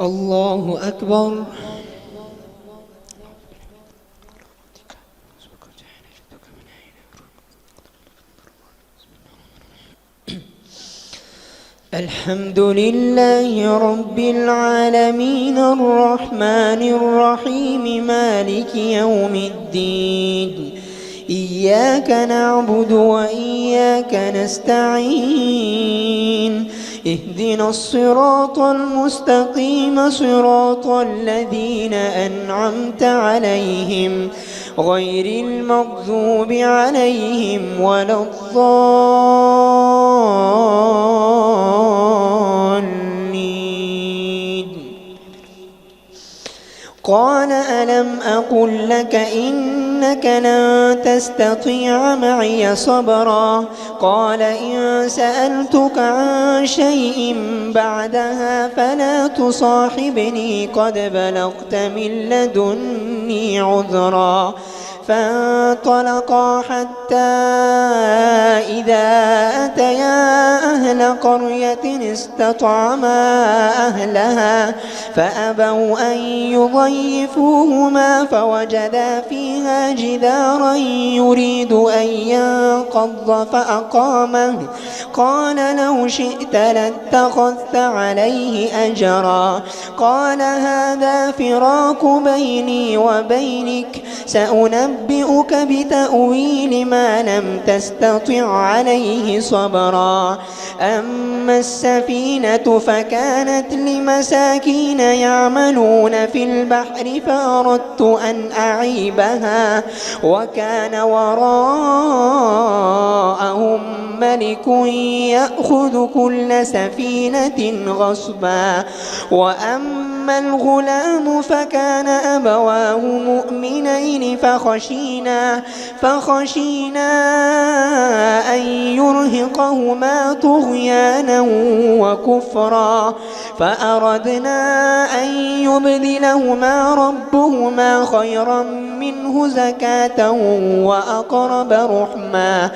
الله أكبر. الحمد لله رب العالمين الرحمن الرحيم مالك يوم الدين. إياك نعبد وإياك نستعين. اهدنا الصراط المستقيم صراط الذين أنعمت عليهم غير المغضوب عليهم ولا الضالين. قال ألم أقل لك إنك لن تستطيع معي صبرا. قال إن سألتك عن شيء بعدها فلا تصاحبني قد بلغت من لدني عذرا. فانطلقا حتى إذا أتيا أهل قرية استطعما أهلها فأبوا أن يضيفوهما فوجدا فيها جدارا يريد أن ينقض فأقامه. قال لو شئت لاتخذت عليه أجرا. قال هذا فراق بيني وبينك سأنبئك بتأويل ما لم تستطع عليه صبرا. أما السفينة فكانت لمساكين يعملون في البحر فأردت أن أعيبها وكان وراءهم ملك يأخذ كل سفينة غصبا. وأما الغلام فكان أبواه مؤمنين فخشينا أن يرهقهما طغيانا وكفرا. فأردنا أن يبدلهما ربهما خيرا منه زكاة وأقرب رحما.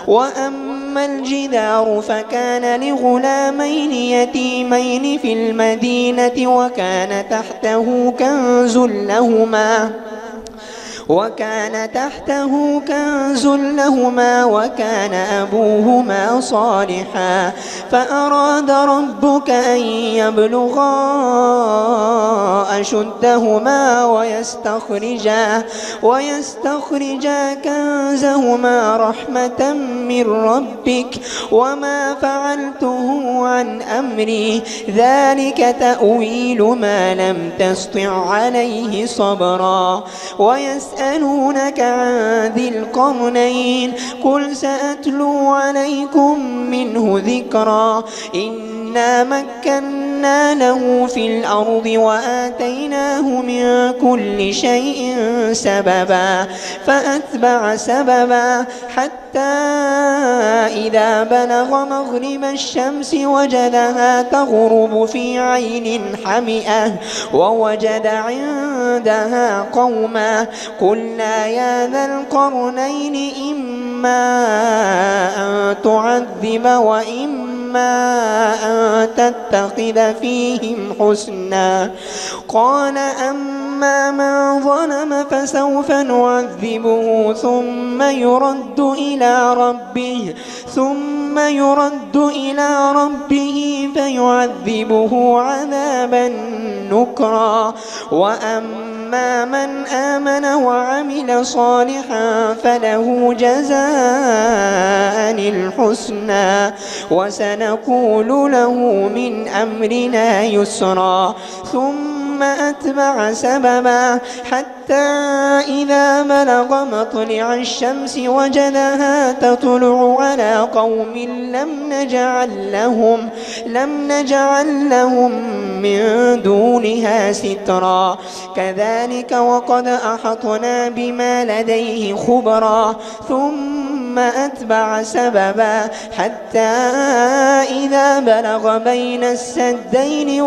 وأما الجدار فكان لغلامين يتيمين في المدينة وكان تحته كنز لهما وكان أبوهما صالحا. فأراد ربك أن يبلغا أشدهما ويستخرجا كنزهما رحمة من ربك وما فعلته عن أمري ذلك تأويل ما لم تسطع عليه صبرا. ويسألونك عن ذي القرنين قل سأتلو عليكم منه ذكرا. إنا مكنا له في الأرض وآتيناه من كل شيء سببا. فأتبع سببا حتى إذا بلغ مغرب الشمس وجدها تغرب في عين حمئة ووجد عندها قوما. قلنا يا ذا القرنين إما أن تعذب وإما أن تتخذ فيهم حسنا. قال أما من ظلم فسوف نعذبه ثم يرد إلى ربه فيعذبه عذابا نكرا. وأما من آمن وعمل صالحا فله جزاء الحسنى وسنقول له من أمرنا يسرا. ثم أتبع سببا حتى إذا بلغ مطلع الشمس وجدها تطلع على قوم لم نجعل لهم من دونها سترا. كذلك وقد أحطنا بما لديه خبرا. ثم أتبع سببا حتى إذا بلغ بين السدين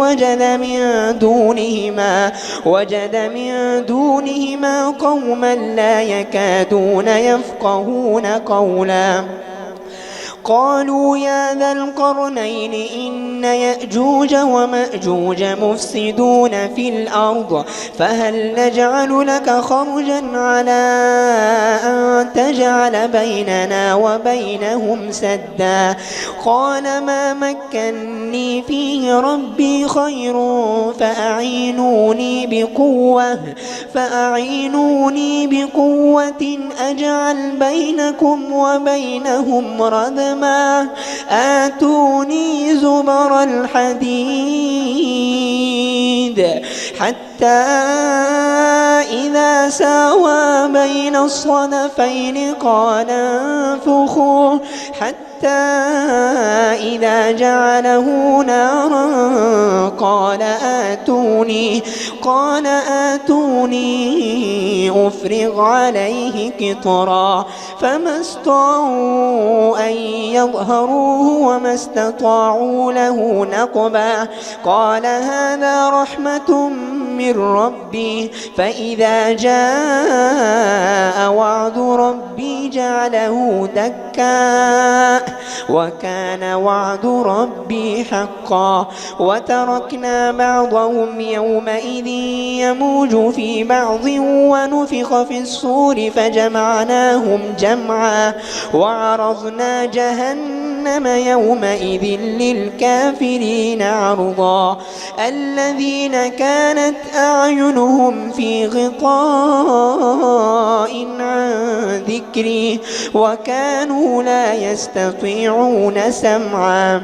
وجد من دونهما قوما لا يكادون يفقهون قولا. قالوا يا ذا القرنين إن يأجوج ومأجوج مفسدون في الأرض فهل نجعل لك خرجا على أن تجعل بيننا وبينهم سدا قال ما مكني فيه ربي خير فأعينوني بقوة أجعل بينكم وبينهم ردما آتوني زبر الحديد حتى إذا ساوى بين الصدفين قال انفخوا حتى إذا جعله نارا قال آتوني أفرغ عليه قطرا فما استطاعوا أن يظهروه وما استطاعوا له نقبا قال هذا رحمة من ربي فإذا جاء وعد ربي جعله دكا وكان وعد ربي حقا وتركنا بعضهم يومئذ يموج في بعض ونفخ في الصور فجمعناهم جمعا وعرضنا جهنم يومئذ للكافرين عرضا الذين كانت أعينهم في غطاء عن ذكري وكانوا لا يستطيعون سمعا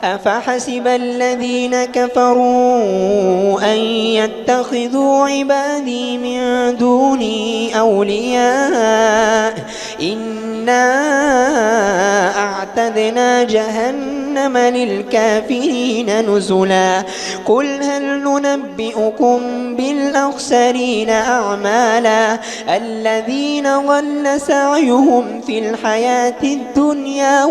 أفحسب الذين كفروا أن يتخذوا عبادي من دوني أولياء إنا أعتدنا جهنم للكافرين نزلا قل هل ننبئكم بالأخسرين أعمالا الذين ضل سعيهم في الحياة الدنيا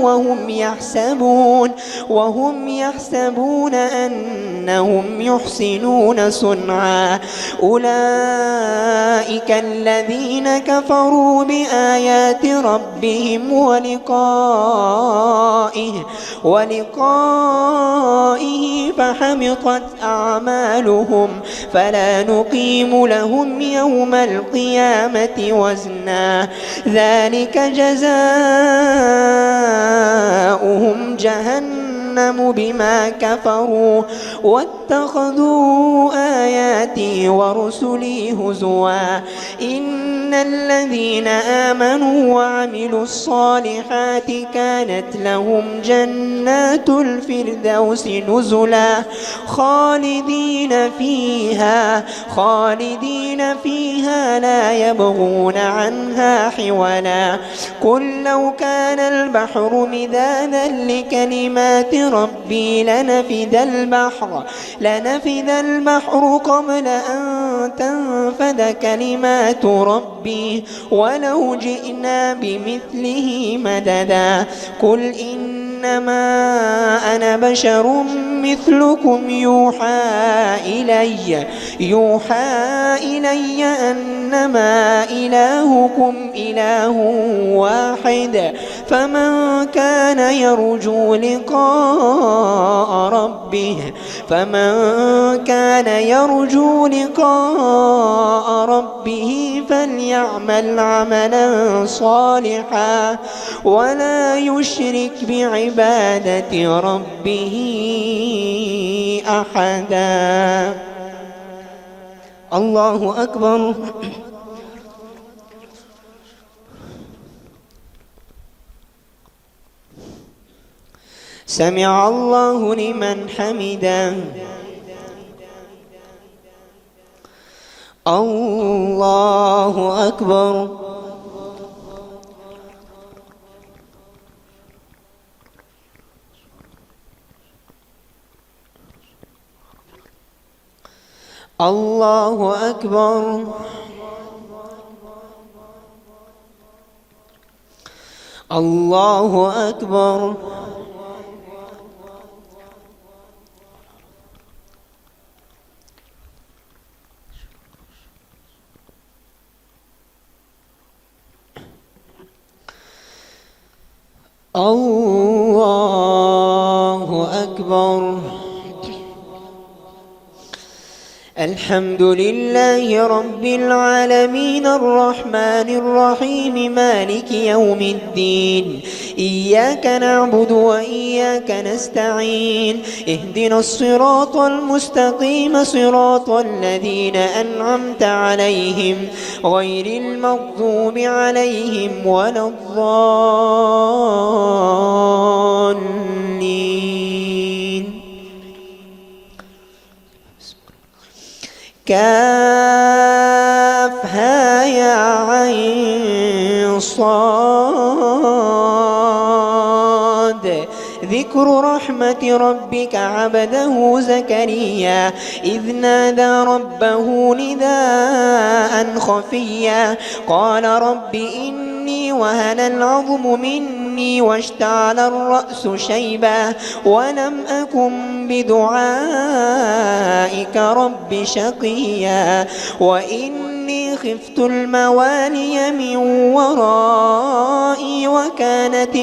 وهم يحسبون أنهم يحسنون صنعا أولئك الذين كفروا بآيات ربهم ولقائه فحبطت أعمالهم فلا نقيم لهم يوم القيامة وزنا ذلك جزاؤهم جهنم بما كفروا واتخذوا آياتي ورسلي هزوا إن الذين آمنوا وعملوا الصالحات كانت لهم جنات الفردوس نزلا خالدين فيها لا يبغون عنها حولا قل لو كان البحر مدادا لكلمات ربي لنفد البحر قبل أن تنفد كلمات ربي ولو جئنا بمثله مددا قل إنما أنا بشر مثلكم يوحى إلي أنما إلهكم إله واحد فمن كان يرجو لقاء ربه فليعمل عملا صالحا ولا يشرك بعبادة ربه أحدا الله أكبر سمع الله لمن حمده الله أكبر الله أكبر الله أكبر الله أكبر. الحمد لله رب العالمين الرحمن الرحيم مالك يوم الدين. إياك نعبد وإياك نستعين. اهدنا الصراط المستقيم صراط الذين أنعمت عليهم غير المغضوب عليهم ولا الضالين. كافها يا عين صاد. ذكر رحمة ربك عبده زكريا إذ نادى ربه نداء خفيا قال رب إني وهن العظم مني واشتعل الرأس شيبا ولم أكن بدعائك رب شقيا وإني خفت الموالي من ورائي وكانت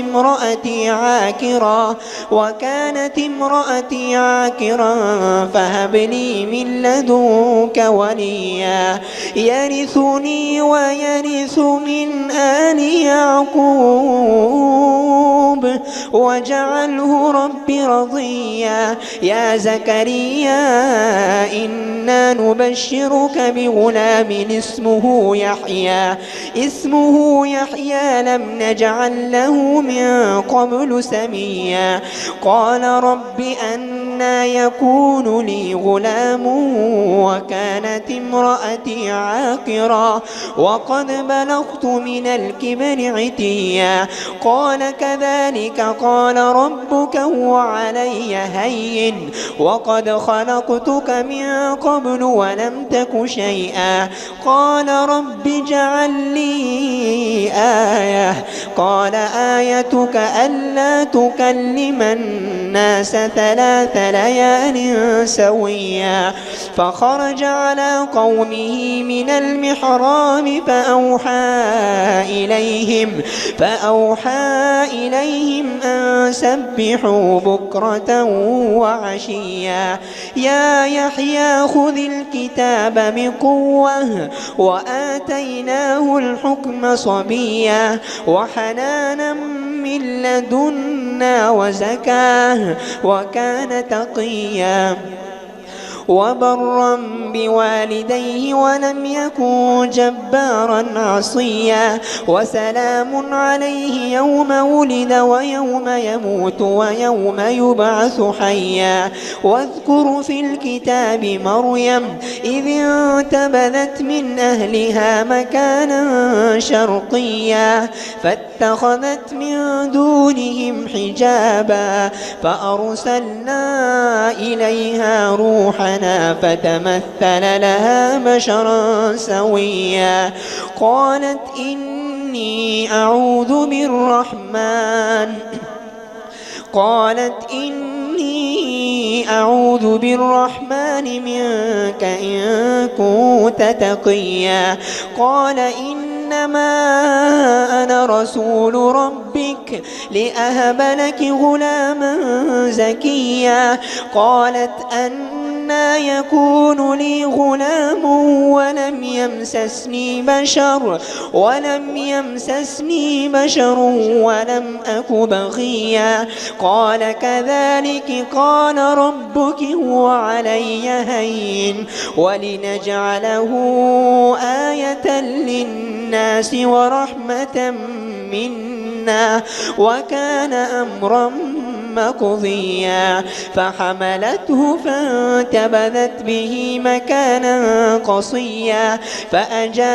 امرأتي عاكرا فهب لي من لدنك وليا يرثني ويرث من آل يعقوب واجعله رب رضيا. يا زكريا إنا نبشرك بغلام اسمه يحيى لم نجعل له من قبل سميا. قال رب أنى يكون لي غلام وكانت امرأتي عاقرا وقد بلغت من الكبر عتيا. قال كذلك قال ربك هو علي هين وقد خلقتك من قبل ولم تك شيئا. قال رب اجعل لي آية. قال آيتك ألا تكلم الناس 3 ليال سويا. فخرج على قومه من المحراب فأوحى إليهم أن سبحوا بكرة وعشيا. يا يحيى خذ الكتاب بقوة وآتيناه الحكم صبيا وحنانا من لدنا وزكاة وكان تقيا وبرا بوالديه ولم يكن جبارا عصيا. وسلام عليه يوم ولد ويوم يموت ويوم يبعث حيا. واذكر في الكتاب مريم إذ انتبذت من أهلها مكانا شرقيا فاتخذت من دونهم حجابا فأرسلنا إليها روحا فتمثل لها بشرا سويا. قالت إني أعوذ بالرحمن منك إن كنت تقيا. قال إنما أنا رسول ربك لأهب لك غلاما زكيا. قالت أنى يكون لي غلام ولم يمسسني بشر ولم أك بغيا. قال كذلك قال ربك هو علي هين ولنجعله آية للناس ورحمة منا وكان أمرا مقضيا. فحملته فانتبذت به مكانا قصيا فأجاءها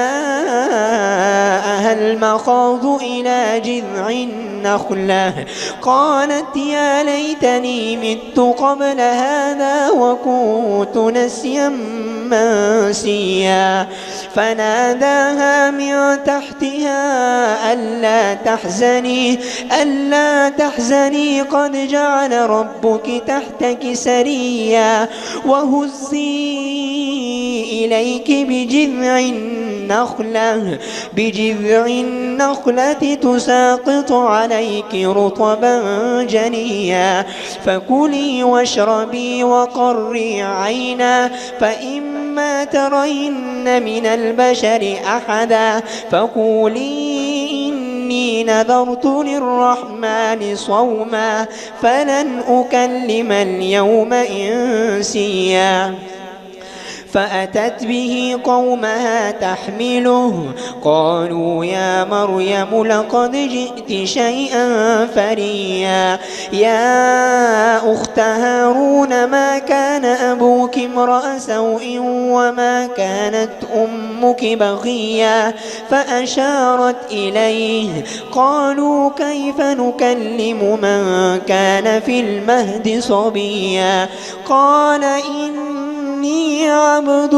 المخاض إلى جذع النخلة قالت يا ليتني مت قبل هذا وكنت نسيا منسيا. فناداها من تحتها ألا تحزني قد جعل ربك تحتك سريا وهزي إليك بجذع النخلة تساقط عليك رطبا جنيا فكلي واشربي وقري عينا فإما ترين من البشر أحدا فقولي إني نذرت للرحمن صوما فلن أكلم اليوم إنسيا فأتت به قومها تحمله قالوا يا مريم لقد جئت شيئا فريا يا أخت هارون ما كان أبوك امرأ سوء وما كانت أمك بغيا فأشارت إليه قالوا كيف نكلم من كان في المهد صبيا قال إني عبد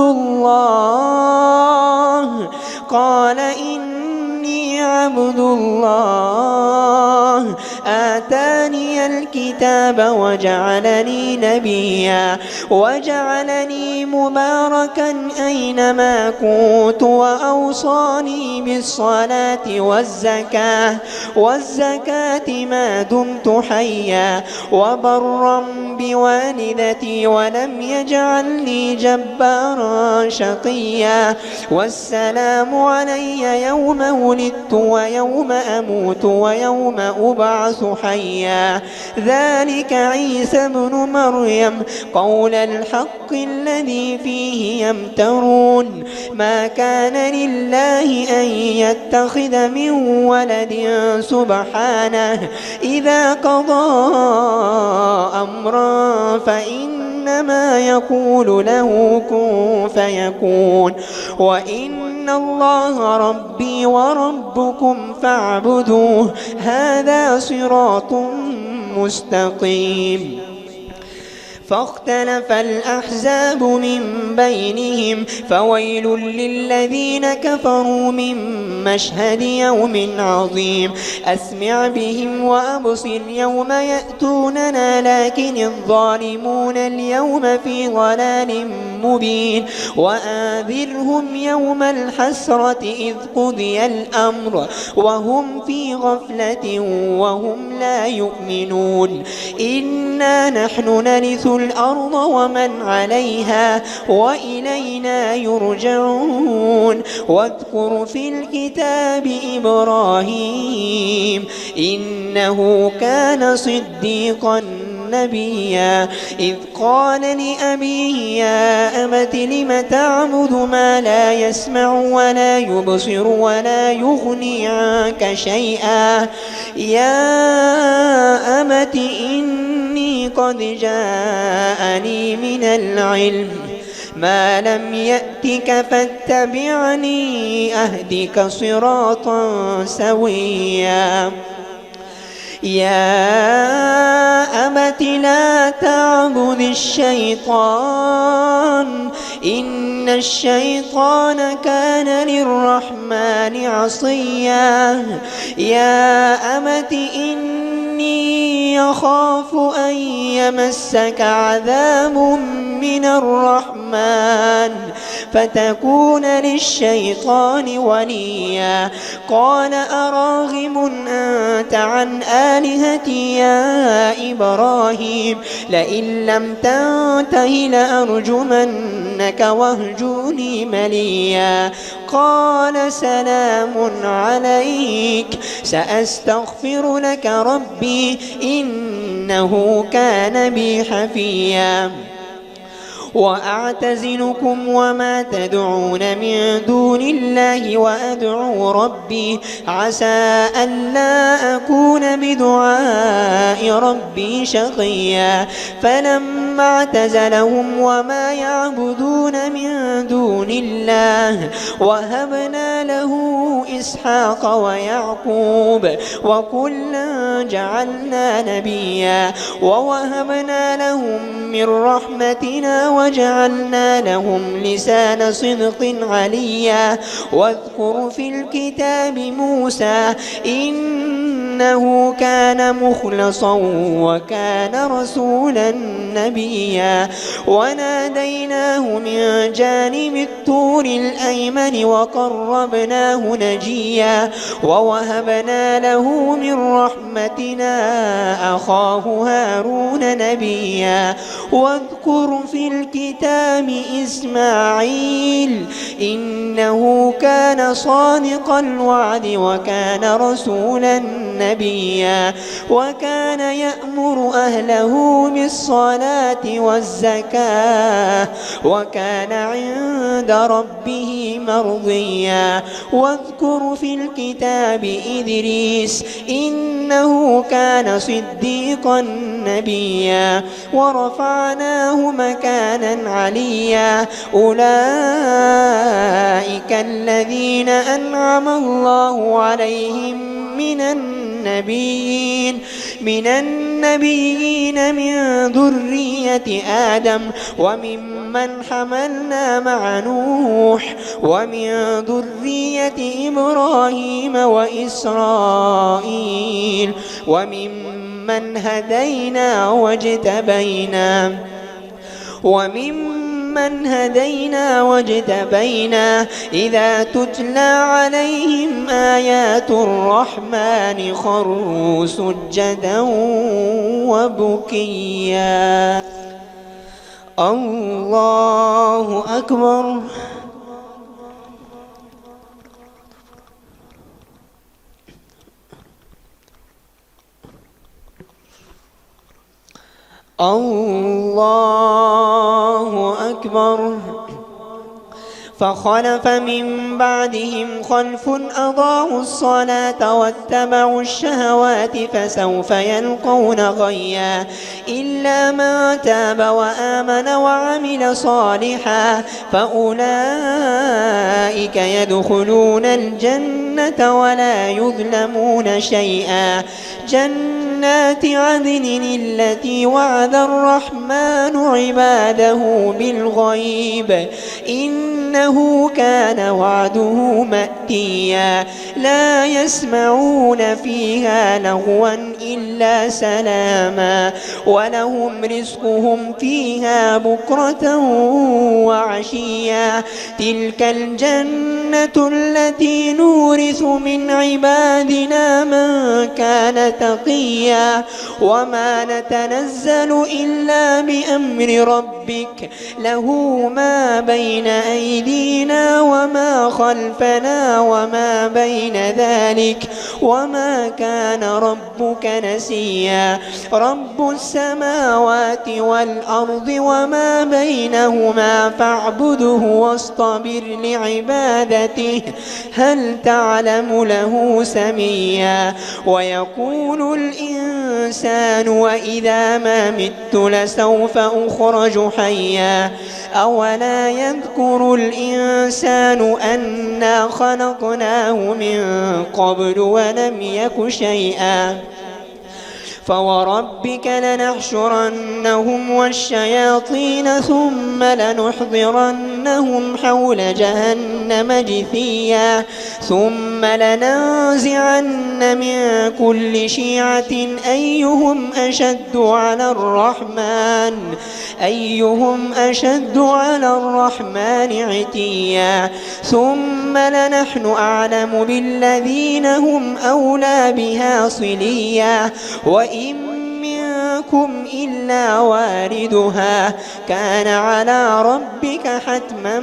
الله آتاني الكتاب وجعلني نبيا وجعلني مباركا أينما كنت وأوصاني بالصلاة والزكاة ما دمت حيا وبرا بوالدتي ولم يجعلني جبارا شقيا والسلام علي يوم ولدت ويوم أموت ويوم أبعث حيا ذلك عيسى ابن مريم قول الحق الذي فيه يمترون ما كان لله أن يتخذ من ولد سبحانه إذا قضى أمرا فإنما يقول له كن فيكون وإن الله ربي وربكم فاعبدوه هذا صراط مستقيم فاختلف الأحزاب من بينهم فويل للذين كفروا من مشهد يوم عظيم أسمع بهم وأبصر يوم يأتوننا لكن الظالمون اليوم في ضلال مبين وآذرهم يوم الحسرة إذ قضي الأمر وهم في غفلة وهم لا يؤمنون إنا نحن نرث الأرض ومن عليها وإلينا يرجعون واذكر في الكتاب إبراهيم إنه كان صديقا نبيا إذ قال لأبيه يا أبت لم تعبد ما لا يسمع ولا يبصر ولا يغني عنك شيئا يا أبت إني قد جاءني من العلم ما لم يأتك فاتبعني أهدك صراطا سويا يا أبت لا تعبد الشيطان إن الشيطان كان للرحمن عصيا يا أبت إني يخاف أن يمسك عذاب من الرحمن فتكون للشيطان وليا قال أراغب أنت عن آلهتي يا إبراهيم لئن لم تنته لأرجمنك واهجرني مليا قال سلام عليك سأستغفر لك ربي إنه كان بي حفيا وأعتزلكم وما تدعون من دون الله وأدعو ربي عسى ألا أكون بدعاء ربي شقيا فلما اعتزلهم وما يعبدون من دون الله وهبنا له إسحاق ويعقوب وكلا جعلنا نبيا ووهبنا لهم من رحمتنا وجعلنا لهم لسان صدق عليا واذكر في الكتاب موسى إنه إنه كان مخلصا وكان رسولا نبيا وناديناه من جانب الطور الأيمن وقربناه نجيا ووهبنا له من رحمتنا أخاه هارون نبيا واذكر في الكتاب إسماعيل إنه كان صادق الوعد وكان رسولا نبيا وكان يأمر أهله بالصلاة والزكاة وكان عند ربه مرضيا واذكر في الكتاب إدريس إنه كان صديقا نبيا ورفعناه مكانا عليا أولئك الذين أنعم الله عليهم من النبيين من ذرية آدم وممن حملنا مع نوح ومن ذرية إبراهيم وإسرائيل وممن هدينا واجتبينا إذا تتلى عليهم آيات الرحمن خروا سجدا وبكيا الله أكبر الله أكبر فخلف من بعدهم خلف أضاعوا الصلاة واتبعوا الشهوات فسوف يلقون غيا إلا من تاب وآمن وعمل صالحا فأولئك يدخلون الجنة ولا يظلمون شيئا جنات عدن التي وعد الرحمن عباده بالغيب إنه كان وعده مأتيا لا يسمعون فيها لغوا إلا سلاما ولهم رزقهم فيها بكرة وعشيا تلك الجنة التي نورث من عبادنا من كان تقيا وما نتنزل إلا بأمر ربك له ما بين أيدينا وما خلفنا وما بين ذلك وما كان ربك نسيا رب السماوات والأرض وما بينهما فاعبده واصطبر لعبادته هل تعلم له سميا ويقول الإنسان وإذا ما مت لسوف أخرج حيا أولا يذكر الإنسان أنا خلقناه من قبل ولم يك شيئا فوربك لنحشرنهم والشياطين ثم لنحضرنهم حول جهنم جثيا ثم لننزعن من كل شيعة أيهم أشد على الرحمن عتيا ثم لنحن أعلم بالذين هم أولى بها صليا وإن منكم إلا واردها كان على ربك حتما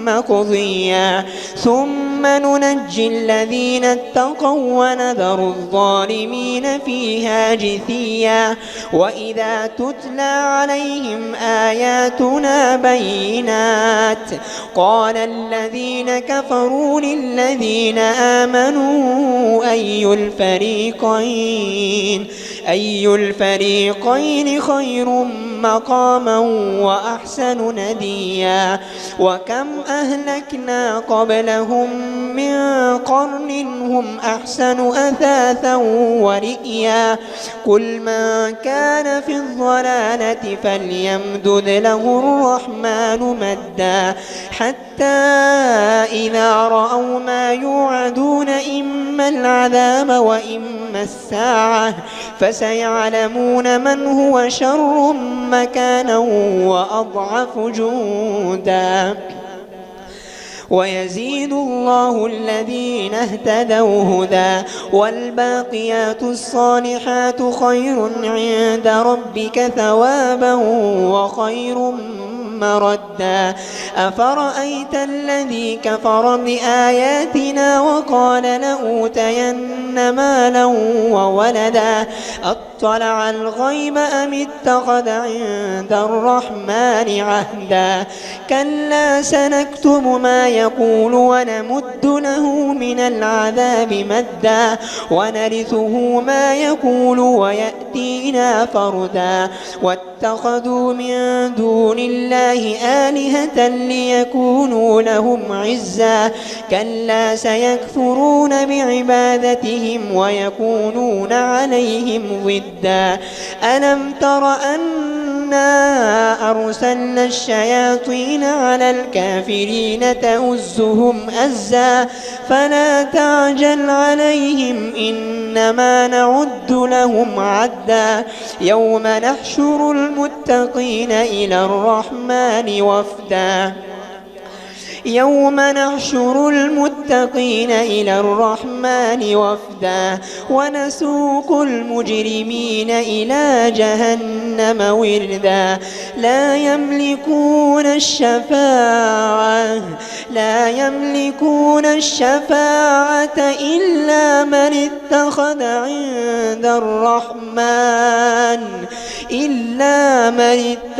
مقضيا ثم ننجي الذين اتقوا ونذر الظالمين فيها جثيا وإذا تتلى عليهم آياتنا بينات قال الذين كفروا للذين آمنوا أي الفريقين خير مقاما وأحسن نديا وكم أهلكنا قبلهم من قرن هم أحسن أثاثا ورئيا قل من كان في الضلالة فليمدد له الرحمن مدا حتى حتى إذا رأوا ما يوعدون إما العذاب وإما الساعة فسيعلمون من هو شر مكانا وأضعف جندا ويزيد الله الذين اهتدوا هدى والباقيات الصالحات خير عند ربك ثوابا وخير مردا أفرأيت الذي كفر بآياتنا وقال لأوتين مالا وولدا أطلع الغيب أم اتخذ عند الرحمن عهدا كلا سنكتب ما يقول ونمد له من العذاب مدا ونرثه ما يقول ويأتينا فردا واتخذوا من دون الله آلهة ليكونوا لهم عزا كلا سيكفرون بعبادتهم ويكونون عليهم ضدا ألم تر أنا أرسلنا الشياطين على الكافرين تؤزهم أزا فلا تعجل عليهم إنما نعد لهم عدا يوم نحشر المتقين إلى الرحمن وفدا يوم نحشر المتقين إلى الرحمن وفدا ونسوق المجرمين إلى جهنم وردا لا يملكون الشفاعة إلا من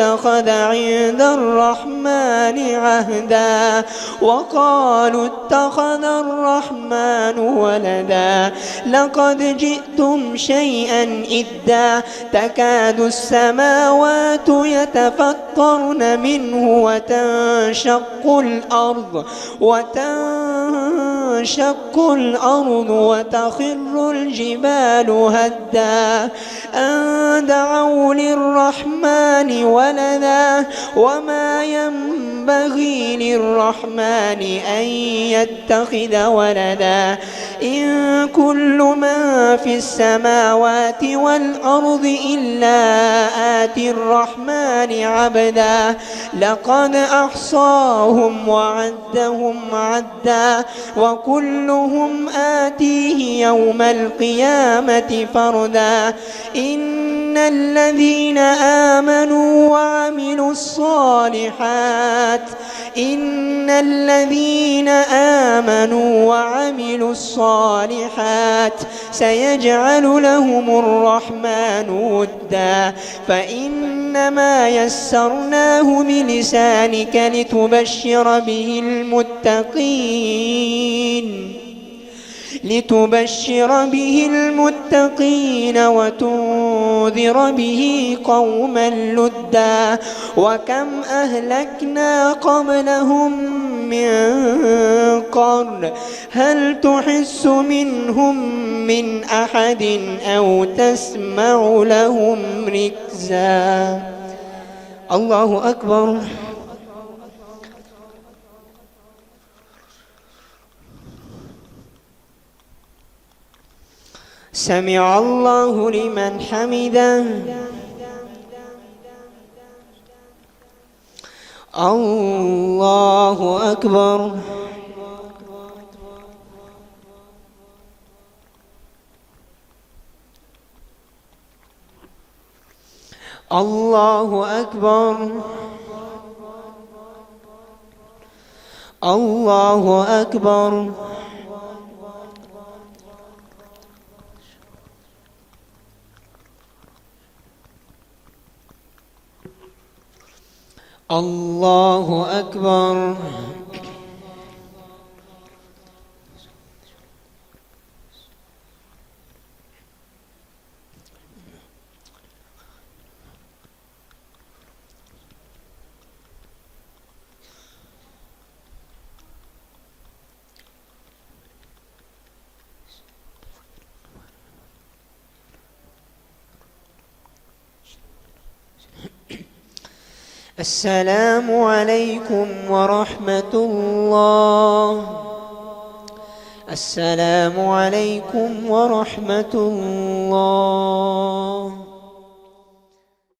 اتخذ عند الرحمن عهدا وقالوا اتخذ الرحمن ولدا لقد جئتم شيئا إدا تكاد السماوات يتفطرن منه وتنشق الأرض وتخر الجبال هدا أن دعوا للرحمن ولدا وما ينبغي للرحمن أن يتخذ ولدا إن كل من في السماوات والأرض إلا آتي الرحمن عبدا لقد أحصاهم وعدهم عدا وكلهم آتيه يوم القيامة فردا إن الذين آمنوا وعملوا الصالحات سيجعل لهم الرحمن ودا فإنما يسرناه بلسانك لتبشر به المتقين وتنذر به قوما لدا وكم أهلكنا قبلهم من قرن هل تحس منهم من أحد أو تسمع لهم ركزا الله أكبر سمع الله لمن حمده الله أكبر الله أكبر الله أكبر الله أكبر السلام عليكم ورحمة الله. السلام عليكم ورحمة الله.